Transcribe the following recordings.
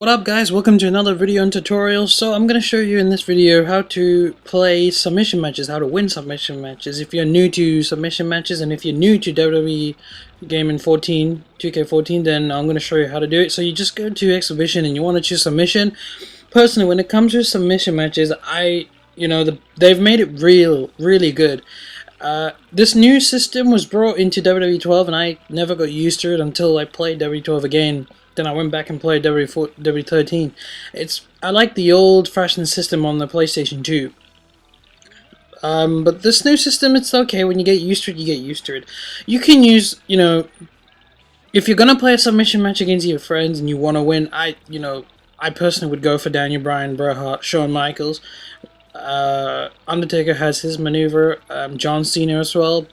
What up guys, welcome to another video and tutorial. So I'm going to show you in this video how to play submission matches, how to win submission matches. If you're new to submission matches and if you're new to WWE Gaming 14, 2k14, then I'm going to show you how to do it. So you just go to exhibition and you want to choose submission. Personally, when it comes to submission matches, they've made it really good. This new system was brought into WWE12 and I never got used to it until I played WWE12 again. Then I went back and played W13. I like the old-fashioned system on the PlayStation 2. But this new system, it's okay. When you get used to it, you get used to it. You can use, if you're gonna play a submission match against your friends and you want to win, I personally would go for Daniel Bryan, Bret Hart, Shawn Michaels. Undertaker has his maneuver. John Cena as well.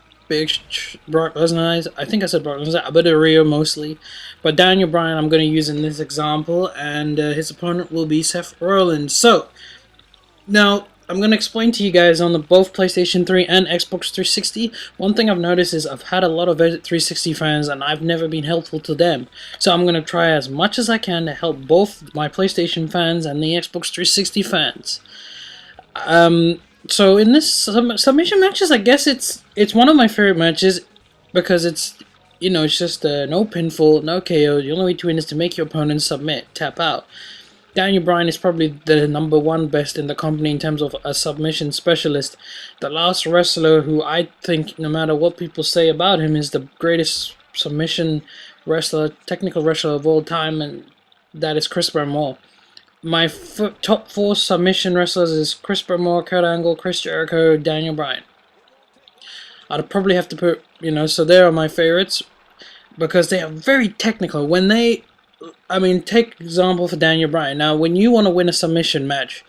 Brock Lesnar. I think I said Brock Lesnar. But Rio mostly. But Daniel Bryan I'm going to use in this example, and his opponent will be Seth Rollins. So now I'm going to explain to you guys on both PlayStation 3 and Xbox 360. One thing I've noticed is I've had a lot of 360 fans and I've never been helpful to them. So I'm going to try as much as I can to help both my PlayStation fans and the Xbox 360 fans. So in this submission matches, I guess it's one of my favorite matches because it's just no pinfall, no KO. The only way to win is to make your opponent submit, tap out. Daniel Bryan is probably the #1 best in the company in terms of a submission specialist. The last wrestler who I think, no matter what people say about him, is the greatest submission wrestler, technical wrestler of all time, and that is Chris Benoit. My top 4 submission wrestlers is Chris Benoit, Kurt Angle, Chris Jericho, Daniel Bryan. I'd probably have to put, so they are my favorites because they are very technical. Take example for Daniel Bryan. Now, when you want to win a submission match,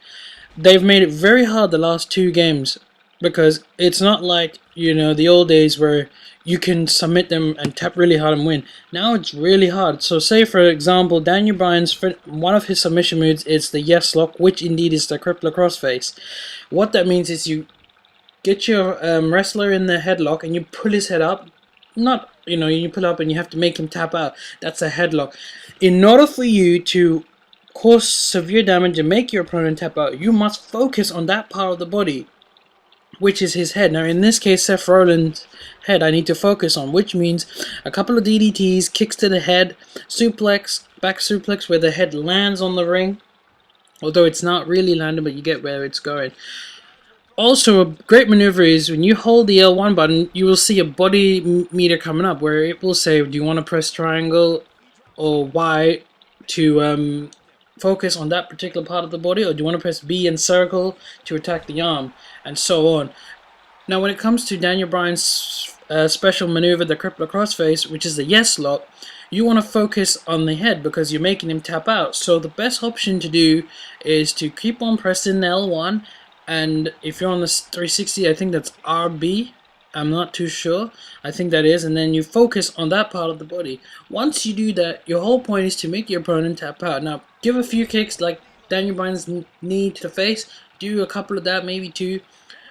they've made it very hard the last 2 games because it's not like, the old days where you can submit them and tap really hard and win. Now it's really hard. So say for example, Daniel Bryan's one of his submission moves is the yes lock, which indeed is the crippler crossface. What that means is you get your wrestler in the headlock and you pull his head up. You pull up and you have to make him tap out. That's a headlock. In order for you to cause severe damage and make your opponent tap out, you must focus on that part of the body, which is his head. Now in this case, Seth Rollins' head I need to focus on, which means a couple of DDTs, kicks to the head, suplex, back suplex where the head lands on the ring, although it's not really landing, but you get where it's going. Also, a great maneuver is when you hold the L1 button, you will see a body meter coming up where it will say, do you want to press triangle or Y to focus on that particular part of the body, or do you want to press B and circle to attack the arm, and so on. Now when it comes to Daniel Bryan's special maneuver, the crippler crossface, which is the yes lock, you want to focus on the head because you're making him tap out. So the best option to do is to keep on pressing the L1, and if you're on the 360, I think that's RB. I'm not too sure. I think that is, and then you focus on that part of the body. Once you do that, your whole point is to make your opponent tap out. Now, give a few kicks like Daniel Bryan's knee to the face. Do a couple of that, maybe 2.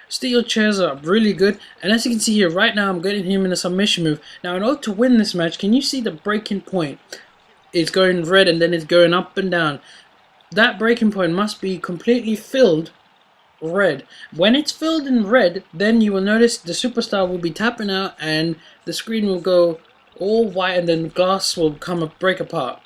Steel chairs are really good, and as you can see here, right now I'm getting him in a submission move. Now, in order to win this match, can you see the breaking point? It's going red and then it's going up and down. That breaking point must be completely filled red. When it's filled in red, then you will notice the superstar will be tapping out and the screen will go all white and then glass will break apart.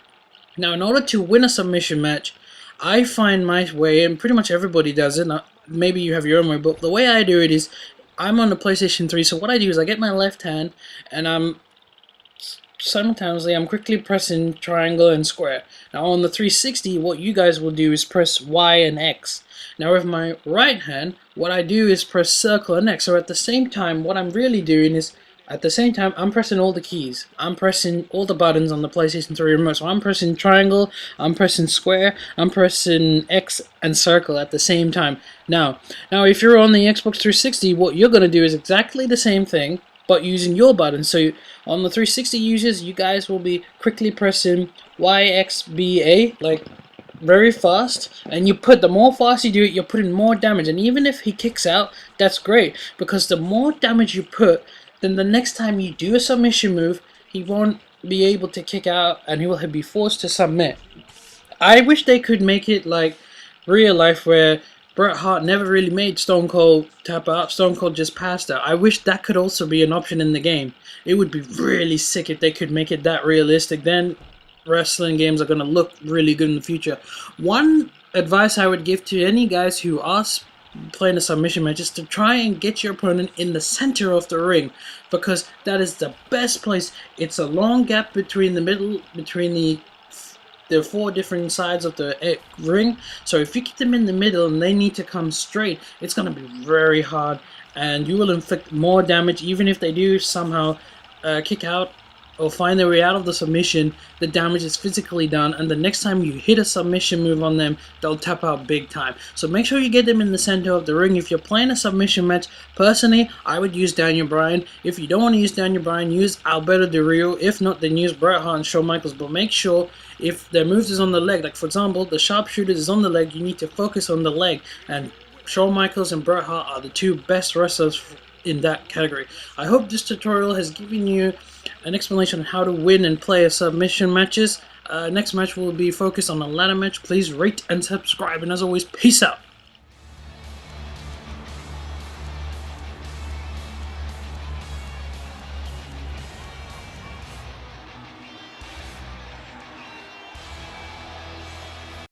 Now in order to win a submission match, I find my way, and pretty much everybody does it, maybe you have your own way, but the way I do it is I'm on the PlayStation 3, so what I do is I get my left hand and I'm quickly pressing triangle and square. Now on the 360, what you guys will do is press Y and X. Now with my right hand, what I do is press circle and X. So at the same time, what I'm really doing is, at the same time, I'm pressing all the keys. I'm pressing all the buttons on the PlayStation 3 remote. So I'm pressing triangle, I'm pressing square, I'm pressing X and circle at the same time. Now if you're on the Xbox 360, what you're going to do is exactly the same thing, but using your buttons. So on the 360 users, you guys will be quickly pressing Y, X, B, A, like very fast, and the more fast you do it, you're putting more damage. And even if he kicks out, that's great, because the more damage you put, then the next time you do a submission move, he won't be able to kick out and he will be forced to submit. I wish they could make it like real life where Bret Hart never really made Stone Cold tap out. Stone Cold just passed out. I wish that could also be an option in the game. It would be really sick if they could make it that realistic. Then wrestling games are going to look really good in the future. One advice I would give to any guys who are playing a submission match is to try and get your opponent in the center of the ring, because that is the best place. It's a long gap between the four different sides of the ring. So if you keep them in the middle and they need to come straight, it's going to be very hard, and you will inflict more damage. Even if they do somehow kick out or find their way out of the submission, the damage is physically done, and the next time you hit a submission move on them, they'll tap out big time. So make sure you get them in the center of the ring. If you're playing a submission match, personally, I would use Daniel Bryan. If you don't want to use Daniel Bryan, use Alberto Del Rio. If not, then use Bret Hart and Shawn Michaels. But make sure if their moves is on the leg, like for example, the sharpshooter is on the leg, you need to focus on the leg. And Shawn Michaels and Bret Hart are the two best wrestlers in that category. I hope this tutorial has given you an explanation on how to win and play a submission matches. Next match will be focused on a ladder match. Please rate and subscribe, and as always, peace out.